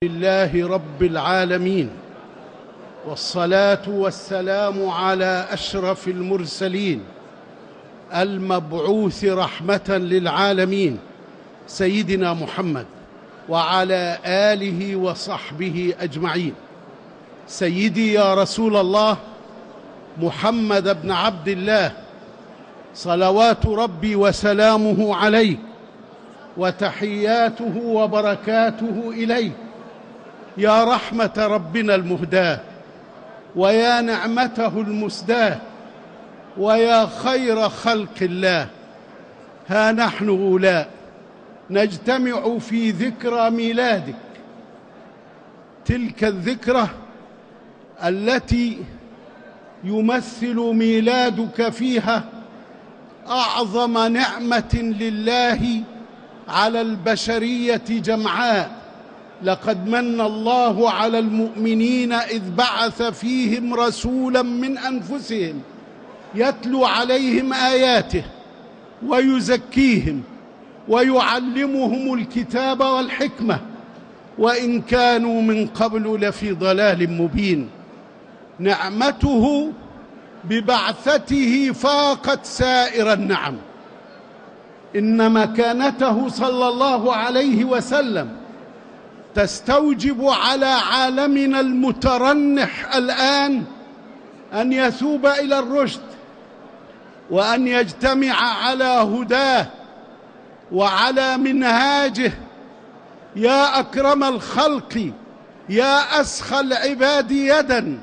لله رب العالمين، والصلاة والسلام على أشرف المرسلين المبعوث رحمة للعالمين سيدنا محمد وعلى آله وصحبه أجمعين. سيدي يا رسول الله محمد بن عبد الله، صلوات ربي وسلامه عليه وتحياته وبركاته إليه، يا رحمة ربنا المهداة، ويا نعمته المسداة، ويا خير خلق الله. ها نحن أولاء نجتمع في ذكرى ميلادك، تلك الذكرى التي يمثل ميلادك فيها أعظم نعمة لله على البشرية جمعاء. لقد من الله على المؤمنين إذ بعث فيهم رسولا من أنفسهم يتلو عليهم آياته ويزكيهم ويعلمهم الكتاب والحكمة وإن كانوا من قبل لفي ضلال مبين. نعمته ببعثته فاقت سائر النعم. إن مكانته صلى الله عليه وسلم تستوجب على عالمنا المترنح الآن أن يثوب إلى الرشد، وأن يجتمع على هداه وعلى منهاجه. يا أكرم الخلق، يا أسخى العباد يدا،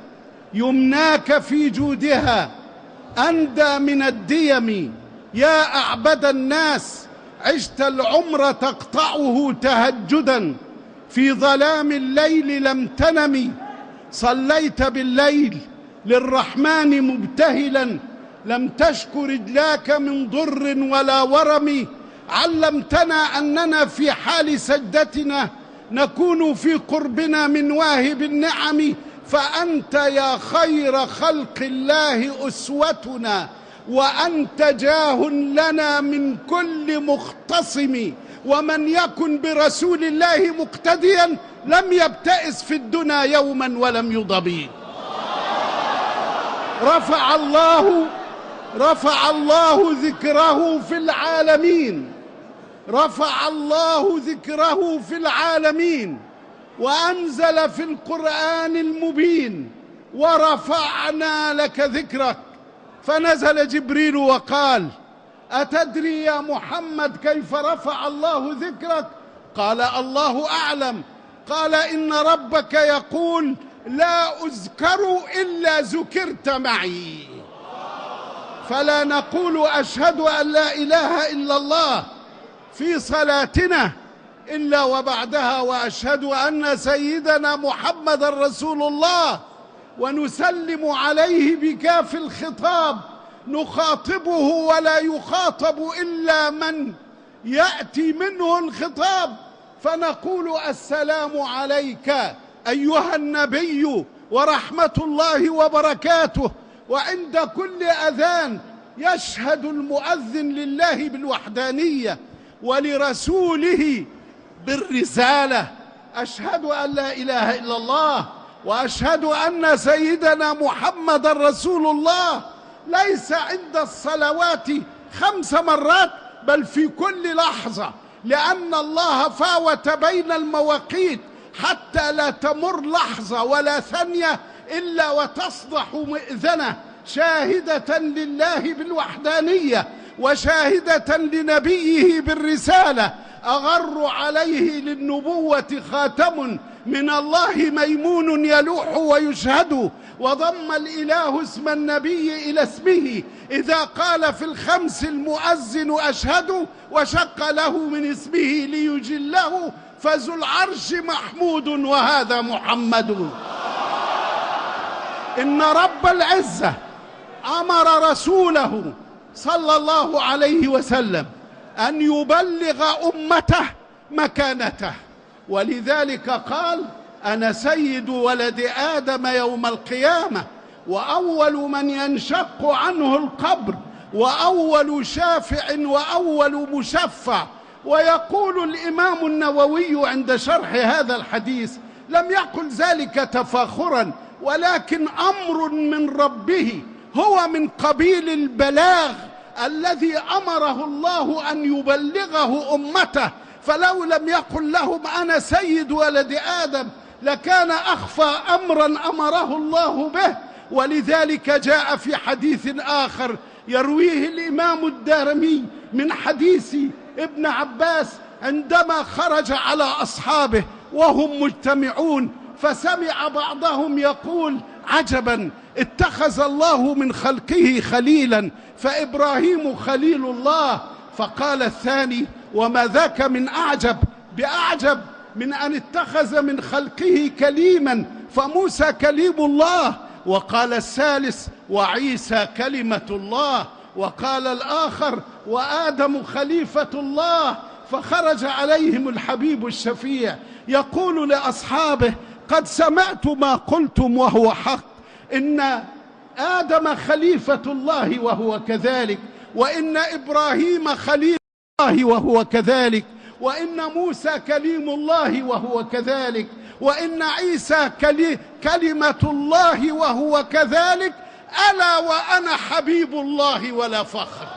يمناك في جودها أندى من الديم. يا أعبد الناس، عشت العمر تقطعه تهجدا، في ظلام الليل لم تنم. صليت بالليل للرحمن مبتهلا، لم تشك رجلاك من ضر ولا ورم. علمتنا أننا في حال سجدتنا نكون في قربنا من واهب النعم. فأنت يا خير خلق الله أسوتنا، وأنت جاه لنا من كل مختصم. ومن يكن برسول الله مقتديا لم يبتئس في الدنيا يوما ولم يضبي. رفع الله ذكره في العالمين، رفع الله ذكره في العالمين، وأنزل في القرآن المبين ورفعنا لك ذكرك. فنزل جبريل وقال: أتدري يا محمد كيف رفع الله ذكرك؟ قال: الله أعلم. قال: إن ربك يقول: لا أذكر إلا ذكرت معي. فلا نقول أشهد أن لا إله إلا الله في صلاتنا إلا وبعدها وأشهد أن سيدنا محمد رسول الله، ونسلم عليه بكاف الخطاب، نخاطبه ولا يخاطب إلا من يأتي منه الخطاب. فنقول: السلام عليك أيها النبي ورحمة الله وبركاته. وعند كل أذان يشهد المؤذن لله بالوحدانية ولرسوله بالرسالة. أشهد أن لا إله إلا الله، وأشهد أن سيدنا محمد رسول الله. ليس عند الصلوات 5 مرات، بل في كل لحظة، لأن الله فاوت بين المواقيت حتى لا تمر لحظة ولا ثانية إلا وتصدح مئذنة، شاهدة لله بالوحدانية وشاهدة لنبيه بالرسالة. أغر عليه للنبوة خاتم من الله ميمون يلوح ويشهد. وضم الإله اسم النبي إلى اسمه إذا قال في الخمس المؤذن أشهد، وشق له من اسمه ليجله. فذو العرش محمود وهذا محمد. إن رب العزة أمر رسوله صلى الله عليه وسلم أن يبلغ أمته مكانته، ولذلك قال: أنا سيد ولد آدم يوم القيامة، وأول من ينشق عنه القبر، وأول شافع وأول مشفع. ويقول الإمام النووي عند شرح هذا الحديث: لم يقل ذلك تفاخرا، ولكن أمر من ربه، هو من قبيل البلاغ الذي أمره الله أن يبلغه أمته. فلو لم يقل لهم أنا سيد ولد آدم لكان أخفى أمرا أمره الله به. ولذلك جاء في حديث آخر يرويه الإمام الدارمي من حديث ابن عباس عندما خرج على أصحابه وهم مجتمعون، فسمع بعضهم يقول: عجبا، اتخذ الله من خلقه خليلا فإبراهيم خليل الله. فقال الثاني: وما ذاك من أعجب بأعجب من أن اتخذ من خلقه كليما فموسى كليم الله. وقال الثالث: وعيسى كلمة الله. وقال الآخر: وآدم خليفة الله. فخرج عليهم الحبيب الشفيع يقول لأصحابه: قد سمعت ما قلتم وهو حق، إن آدم خليفة الله وهو كذلك، وإن إبراهيم خليل الله وهو كذلك، وإن موسى كليم الله وهو كذلك، وإن عيسى كلمة الله وهو كذلك، ألا وأنا حبيب الله ولا فخر.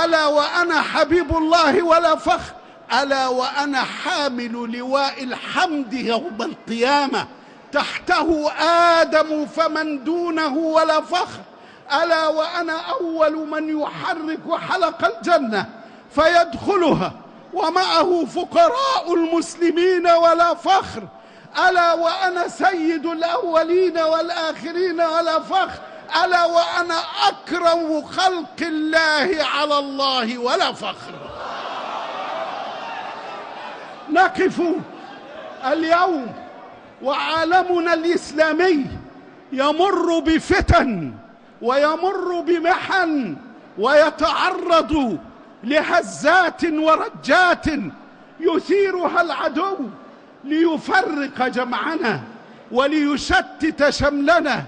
ألا وأنا حبيب الله ولا فخر، ألا وأنا حامل لواء الحمد يوم القيامة، تحته آدم فمن دونه ولا فخر. ألا وأنا أول من يحرك حلق الجنة فيدخلها ومعه فقراء المسلمين ولا فخر. ألا وأنا سيد الأولين والآخرين ولا فخر. ألا وأنا أكرم خلق الله على الله ولا فخر. نقف اليوم وعالمنا الإسلامي يمر بفتن ويمر بمحن ويتعرض لهزات ورجات يثيرها العدو ليفرق جمعنا وليشتت شملنا.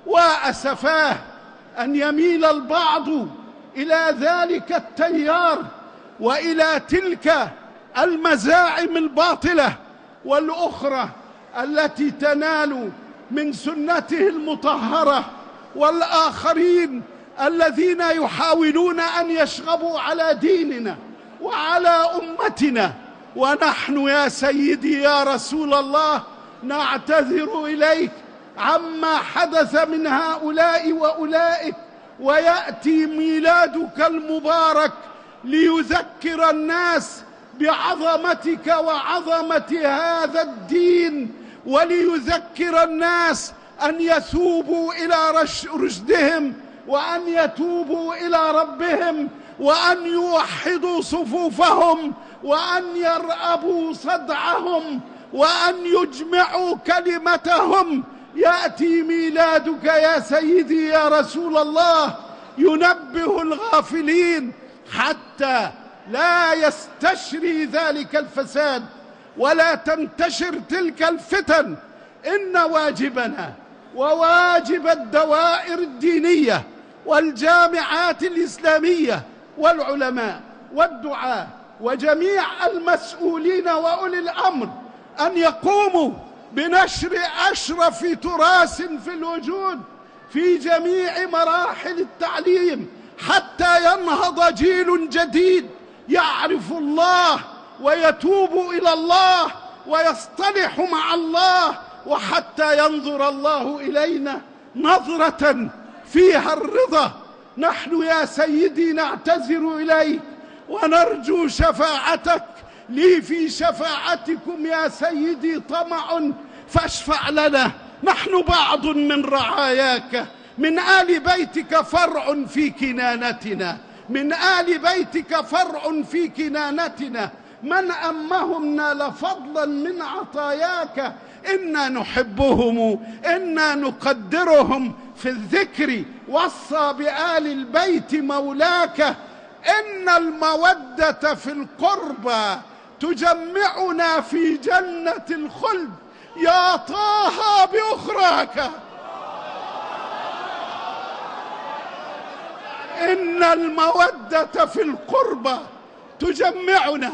وأسفاه أن يميل البعض إلى ذلك التيار وإلى تلك المزاعم الباطلة، والأخرى التي تنال من سنته المطهرة، والآخرين الذين يحاولون أن يشغبوا على ديننا وعلى أمتنا. ونحن يا سيدي يا رسول الله نعتذر إليك عما حدث من هؤلاء وأولئك، ويأتي ميلادك المبارك ليذكر الناس بعظمتك وعظمة هذا الدين، وليذكر الناس أن يتوبوا إلى رشدهم، وأن يتوبوا إلى ربهم، وأن يوحدوا صفوفهم، وأن يرأبوا صدعهم، وأن يجمعوا كلمتهم. يأتي ميلادك يا سيدي يا رسول الله ينبه الغافلين حتى لا يستشري ذلك الفساد ولا تنتشر تلك الفتن. إن واجبنا وواجب الدوائر الدينية والجامعات الإسلامية والعلماء والدعاة وجميع المسؤولين وأولي الأمر أن يقوموا بنشر أشرف تراث في الوجود في جميع مراحل التعليم، حتى ينهض جيل جديد يعرف الله ويتوب إلى الله ويصطلح مع الله، وحتى ينظر الله إلينا نظرة فيها الرضا. نحن يا سيدي نعتذر إليك ونرجو شفاعتك. لي في شفاعتكم يا سيدي طمع فاشفع لنا، نحن بعض من رعاياك، من آل بيتك فرع في كنانتنا، من آل بيتك فرع في كنانتنا، من أمهم نال فضلا من عطاياك. إنا نحبهم، إنا نقدرهم في الذكر، وصى بآل البيت مولاك. إن المودة في القربى تجمعنا في جنة الخلد يا طه بأخراك. إن المودة في القربى تجمعنا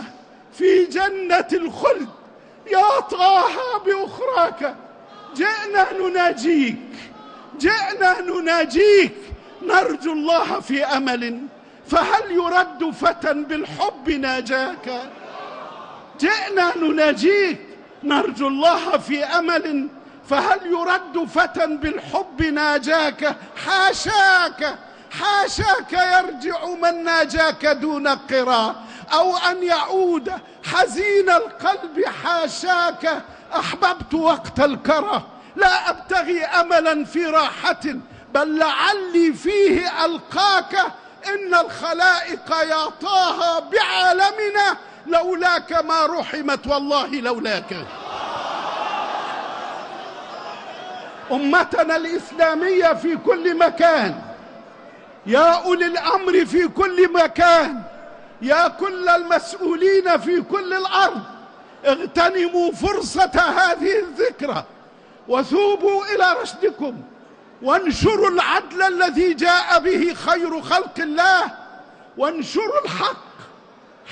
في جنة الخلد. يا طه بأخراك جئنا نناجيك، جئنا نناجيك، نرجو الله في أمل، فهل يرد فتى بالحب ناجاك؟ جئنا نناجيك نرجو الله في أمل، فهل يرد فتى بالحب ناجاك؟ حاشاك حاشاك يرجع من ناجاك دون قرى، أو أن يعود حزين القلب. حاشاك أحببت وقت الكرى، لا أبتغي أملا في راحة، بل لعلي فيه ألقاك. إن الخلائق يا طه بعالمنا لولاك ما رحمت، والله لولاك. أمتنا الإسلامية في كل مكان، يا أولي الأمر في كل مكان، يا كل المسؤولين في كل الأرض، اغتنموا فرصة هذه الذكرى وثوبوا إلى رشدكم، وانشروا العدل الذي جاء به خير خلق الله، وانشروا الحق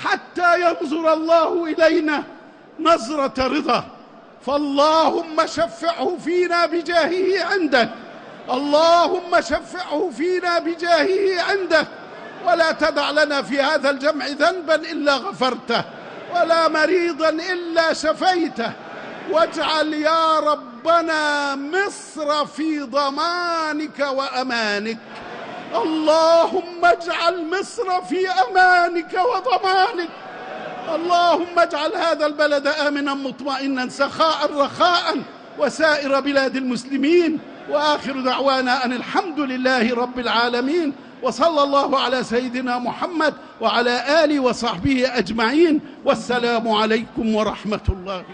حتى ينظر الله إلينا نظرة رضا. فاللهم شفعه فينا بجاهه عندك، اللهم شفعه فينا بجاهه عندك، ولا تدع لنا في هذا الجمع ذنبا إلا غفرته، ولا مريضا إلا شفيته، واجعل يا ربنا مصر في ضمانك وأمانك. اللهم اجعل مصر في أمانك وضمانك. اللهم اجعل هذا البلد آمنا مطمئنا سخاء رخاء، وسائر بلاد المسلمين. وآخر دعوانا أن الحمد لله رب العالمين، وصلى الله على سيدنا محمد وعلى آله وصحبه أجمعين، والسلام عليكم ورحمة الله.